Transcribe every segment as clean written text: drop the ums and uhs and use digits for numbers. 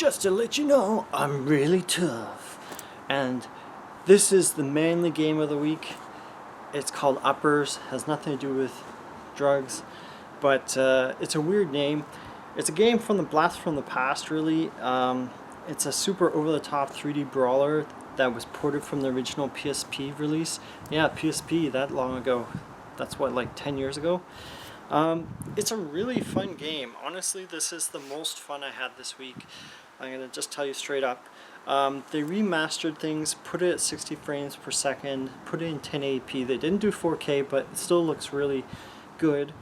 Just to let you know, I'm really tough. And this is the manly game of the week. It's called Uppers, has nothing to do with drugs, but it's a weird name. It's a game from the blast from the past, really. It's a super over-the-top 3D brawler that was ported from the original PSP release. Yeah, PSP, that long ago. That's what, like 10 years ago? It's a really fun game. Honestly, this is the most fun I had this week. I'm going to just tell you straight up. They remastered things, put it at 60 frames per second, put it in 1080p. They didn't do 4K, but it still looks really good.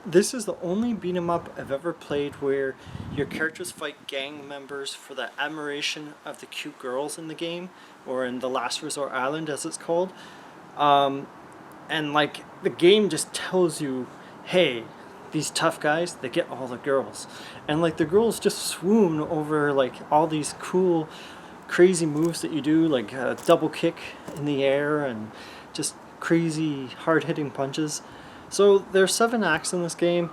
This is the only beat 'em up I've ever played where your characters fight gang members for the admiration of the cute girls in the game, or in the Last Resort Island as it's called. And like the game just tells you, hey, these tough guys, they get all the girls. And like the girls just swoon over like all these cool crazy moves that you do, like a double kick in the air and just crazy hard-hitting punches. So there's 7 acts in this game,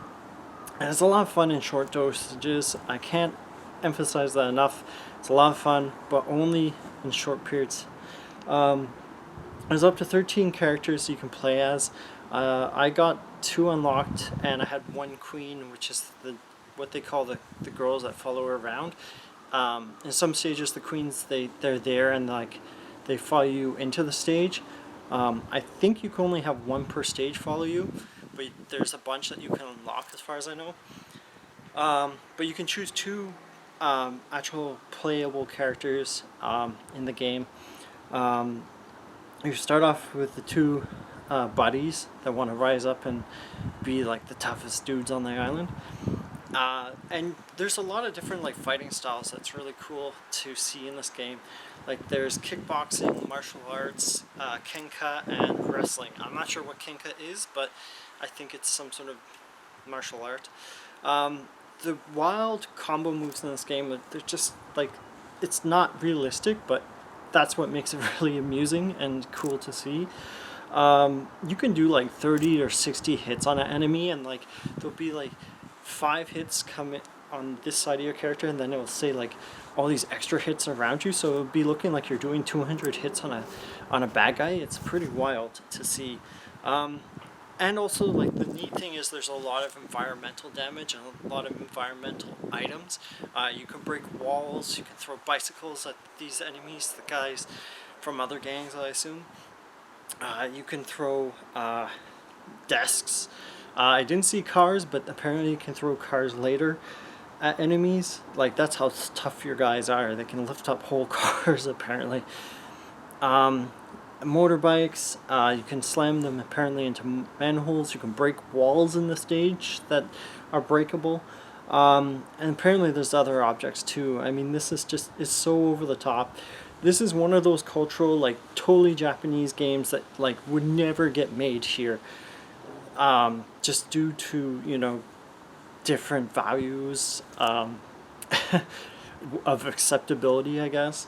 and it's a lot of fun in short dosages. I can't emphasize that enough. It's a lot of fun, but only in short periods. There's up to 13 characters you can play as. I got 2 unlocked, and I had 1 queen, which is what they call the girls that follow her around. In some stages, the queens, they're there and like they follow you into the stage. I think you can only have 1 per stage follow you, but there's a bunch that you can unlock as far as I know. But you can choose 2 actual playable characters in the game. You start off with the 2 buddies that want to rise up and be like the toughest dudes on the island. And there's a lot of different like fighting styles that's really cool to see in this game. Like there's kickboxing, martial arts, kenka, and wrestling. I'm not sure what kenka is, but I think it's some sort of martial art. The wild combo moves in this game, they're just like, it's not realistic, but that's what makes it really amusing and cool to see. You can do like 30 or 60 hits on an enemy, and like there'll be like 5 hits come on this side of your character, and then it will say like all these extra hits around you, so it'll be looking like you're doing 200 hits on a bad guy. It's pretty wild to see. And also, like, the neat thing is there's a lot of environmental damage and a lot of environmental items. You can break walls, you can throw bicycles at these enemies, the guys from other gangs, I assume. You can throw desks. I didn't see cars, but apparently you can throw cars later at enemies. Like, that's how tough your guys are. They can lift up whole cars, apparently. Motorbikes, you can slam them apparently into manholes. You can break walls in the stage that are breakable. And apparently there's other objects too. I mean, this is just, it's so over the top. This is one of those cultural, like, totally Japanese games that, like, would never get made here. Just due to, you know, different values of acceptability, I guess.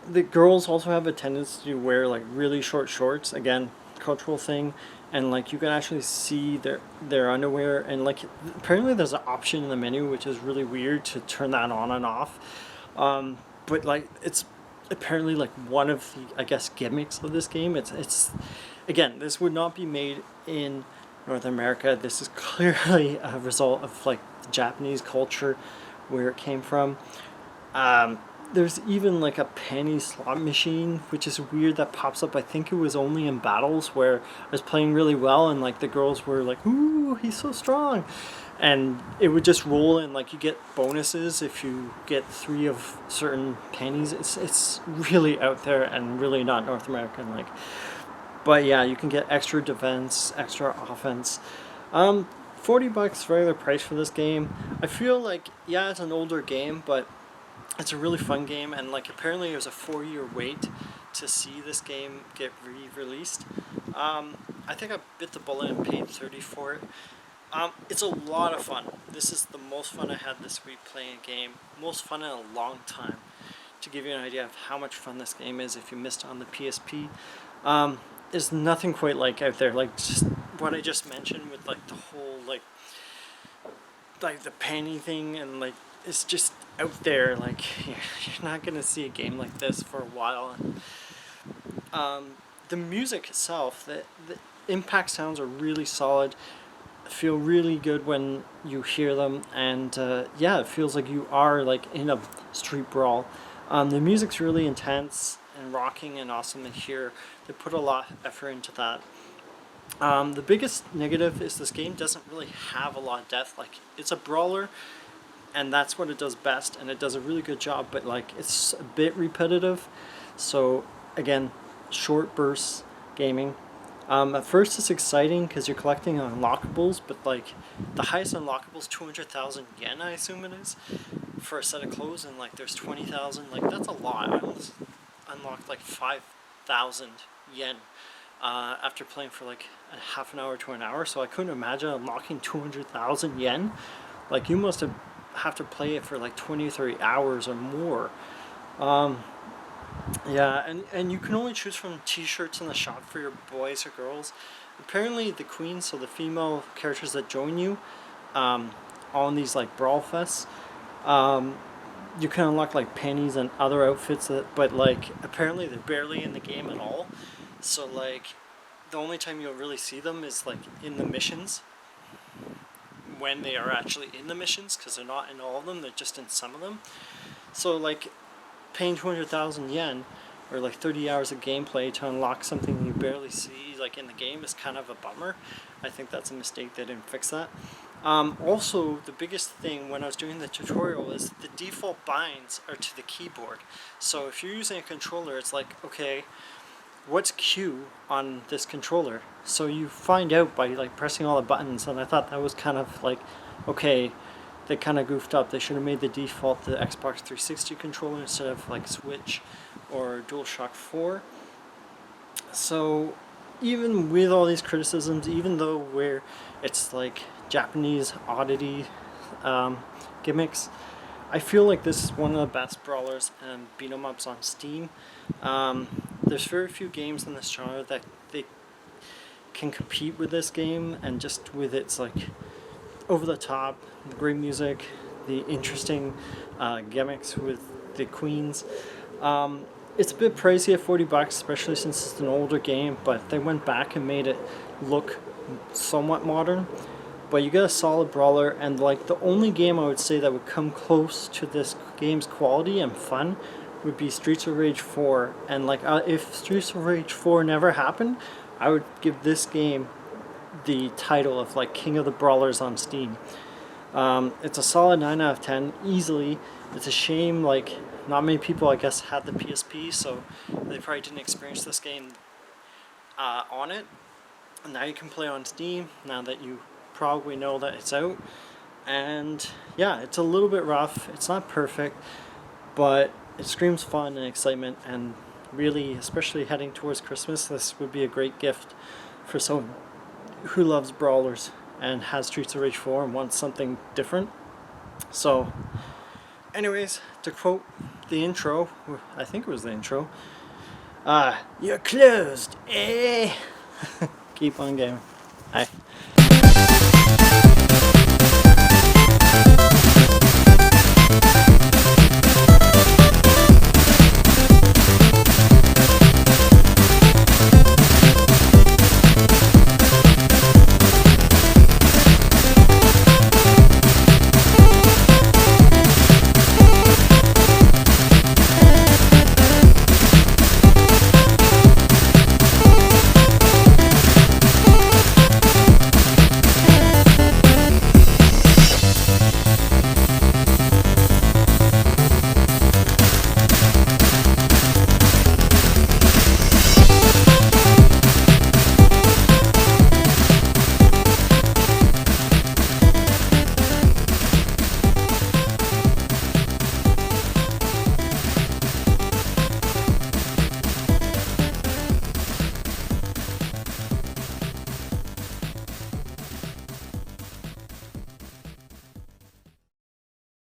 The girls also have a tendency to wear like really short shorts, again, cultural thing, and like you can actually see their underwear, and like apparently there's an option in the menu which is really weird to turn that on and off. But like it's apparently like one of the, I guess, gimmicks of this game. It's again, this would not be made in North America. This is clearly a result of like the Japanese culture, where it came from. There's even like a penny slot machine, which is weird, that pops up. I think it was only in battles where I was playing really well and like the girls were like, ooh, he's so strong. And it would just roll, and like you get bonuses if you get 3 of certain pennies. It's really out there and really not North American like. But yeah, you can get extra defense, extra offense. $40 regular price for this game. I feel like, yeah, it's an older game, but it's a really fun game, and like apparently it was a 4-year wait to see this game get re-released. I think I bit the bullet and paid $30 for it. It's a lot of fun. This is the most fun I had this week playing a game. Most fun in a long time. To give you an idea of how much fun this game is if you missed it on the PSP. There's nothing quite like out there. Like just what I just mentioned with like the whole like the panty thing, and like is just out there. Like, you're not gonna see a game like this for a while. The music itself, the impact sounds are really solid, feel really good when you hear them, and yeah, it feels like you are like in a street brawl. The music's really intense and rocking and awesome to hear. They put a lot of effort into that. The biggest negative is this game doesn't really have a lot of depth. Like, it's a brawler, and that's what it does best, and it does a really good job, but like, it's a bit repetitive. So again, short bursts gaming. At first it's exciting because you're collecting unlockables, but like, the highest unlockable is 200,000 yen, I assume it is, for a set of clothes, and like, there's 20,000. Like, that's a lot. I almost unlocked like 5,000 yen after playing for like a half an hour to an hour, so I couldn't imagine unlocking 200,000 yen. Like, you must have to play it for like 20 or 30 hours or more. Yeah, and you can only choose from t-shirts in the shop for your boys or girls. Apparently the queens, so the female characters that join you on these like brawl fests, you can unlock like panties and other outfits but like, apparently they're barely in the game at all. So like, the only time you'll really see them is like in the missions, when they are actually in the missions, because they're not in all of them, they're just in some of them. So like, paying 200,000 yen or like 30 hours of gameplay to unlock something you barely see like in the game is kind of a bummer. I think that's a mistake. They didn't fix that. Also, the biggest thing when I was doing the tutorial is the default binds are to the keyboard. So if you're using a controller, it's like, okay, what's Q on this controller? So you find out by like pressing all the buttons, and I thought that was kind of like, okay, they kind of goofed up. They should have made the default the Xbox 360 controller instead of like Switch or DualShock 4. So even with all these criticisms, even though it's like Japanese oddity gimmicks, I feel like this is one of the best brawlers and beat 'em ups on Steam. There's very few games in this genre that they can compete with this game, and just with its like over the top, great music, the interesting gimmicks with the queens. It's a bit pricey at $40, especially since it's an older game, but they went back and made it look somewhat modern. But you get a solid brawler, and like, the only game I would say that would come close to this game's quality and fun would be Streets of Rage 4. And like, if Streets of Rage 4 never happened, I would give this game the title of like King of the Brawlers on Steam. It's a solid 9 out of 10, easily. It's a shame like not many people, I guess, had the PSP, so they probably didn't experience this game on it. And now you can play on Steam, now that you probably know that it's out. And yeah, it's a little bit rough, it's not perfect, but it screams fun and excitement, and really, especially heading towards Christmas, this would be a great gift for someone who loves brawlers and has Streets of Rage 4 and wants something different. So anyways, to quote the intro, I think it was the intro, you're closed, eh? Keep on gaming. Bye.